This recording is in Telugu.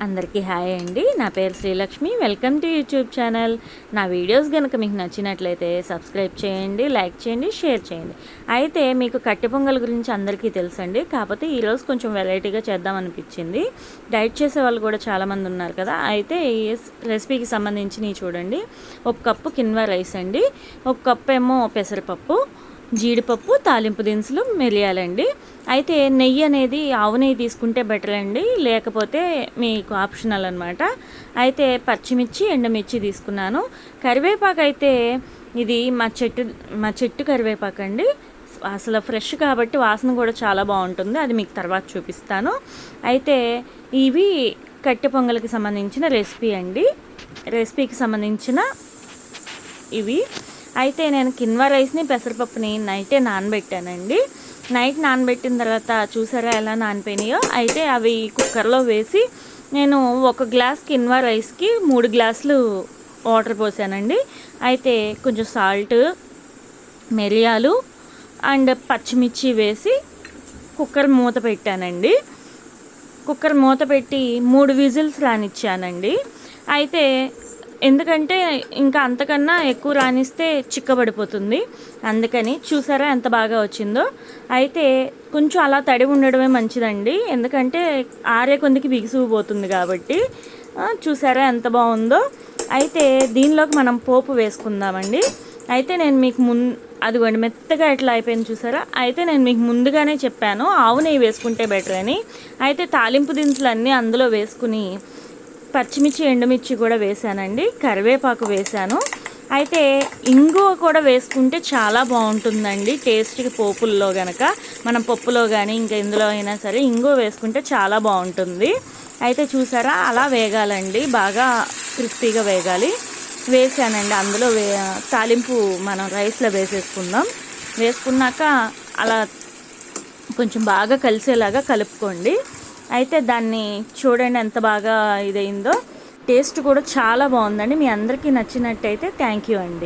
అందరికీ హాయ్ అండి. నా పేరు Srilakshmi. Welcome to YouTube channel. నా వీడియోస్ కనుక మీకు నచ్చినట్లయితే సబ్స్క్రైబ్ చేయండి, లైక్ చేయండి, షేర్ చేయండి. అయితే మీకు కట్టె పొంగల్ గురించి అందరికీ తెలుసండి. కాకపోతే ఈరోజు కొంచెం వెరైటీగా చేద్దాం అనిపించింది. డైట్ చేసే వాళ్ళు కూడా చాలామంది ఉన్నారు కదా. అయితే ఈ రెసిపీకి సంబంధించినవి చూడండి. 1 కప్పు కిన్వా రైస్ అండి, 1 కప్పు ఏమో పెసరపప్పు, జీడిపప్పు, తాలింపు దినుసులు, మిరియాలండి. అయితే నెయ్యి అనేది ఆవు నెయ్యి తీసుకుంటే బెటర్ అండి, లేకపోతే మీకు ఆప్షనల్ అనమాట. అయితే పచ్చిమిర్చి, ఎండుమిర్చి తీసుకున్నాను. కరివేపాకు అయితే ఇది మా చెట్టు కరివేపాకు అండి. అసలు ఫ్రెష్ కాబట్టి వాసన కూడా చాలా బాగుంటుంది. అది మీకు తర్వాత చూపిస్తాను. అయితే ఇవి కట్టె పొంగల్కి సంబంధించిన రెసిపీ అండి. రెసిపీకి సంబంధించిన ఇవి. అయితే నేను కిన్వా రైస్ని, పెసరపప్పుని నైటే నానబెట్టానండి. నైట్ నానబెట్టిన తర్వాత చూసారా ఎలా నానిపోయినాయో. అయితే అవి కుక్కర్లో వేసి నేను 1 గ్లాస్ కిన్వా రైస్కి 3 గ్లాసులు వాటర్ పోసానండి. అయితే కొంచెం సాల్ట్, మిరియాలు అండ్ పచ్చిమిర్చి వేసి కుక్కర్ మూత పెట్టానండి. కుక్కర్ మూత పెట్టి 3 విజిల్స్ రానిచ్చానండి. అయితే ఎందుకంటే ఇంకా అంతకన్నా ఎక్కువ రానిస్తే చిక్కబడిపోతుంది, అందుకని. చూసారా ఎంత బాగా వచ్చిందో. అయితే కొంచెం అలా తడి ఉండడమే మంచిదండి, ఎందుకంటే ఆరే కొందికి బిగుసుకుపోతుంది కాబట్టి. చూసారా ఎంత బాగుందో. అయితే దీనిలోకి మనం పోపు వేసుకుందామండి. అయితే నేను మీకు అదిగోండి మెత్తగా ఎట్లా అయిపోయింది చూసారా. అయితే నేను మీకు ముందుగానే చెప్పాను ఆవు నెయ్యి వేసుకుంటే బెటర్ అని. అయితే తాలింపు దినుసులు అన్నీ అందులో వేసుకుని పచ్చిమిర్చి, ఎండుమిర్చి కూడా వేసానండి, కరివేపాకు వేసాను. అయితే ఇంగువ కూడా వేసుకుంటే చాలా బాగుంటుందండి టేస్ట్కి. పోపుల్లో కనుక మనం పప్పులో కానీ ఇంకా ఇందులో అయినా సరే ఇంగువ వేసుకుంటే చాలా బాగుంటుంది. అయితే చూసారా అలా వేగాలండి, బాగా క్రిస్పీగా వేగాలి. వేసానండి అందులో. తాలింపు మనం రైస్లో వేసేసుకుందాం. వేసుకున్నాక అలా కొంచెం బాగా కలిసేలాగా కలుపుకోండి. అయితే దాన్ని చూడండి ఎంత బాగా ఇదైందో. టేస్ట్ కూడా చాలా బాగుందండి. మీ అందరికీ నచ్చినట్టయితే థ్యాంక్ యూ అండి.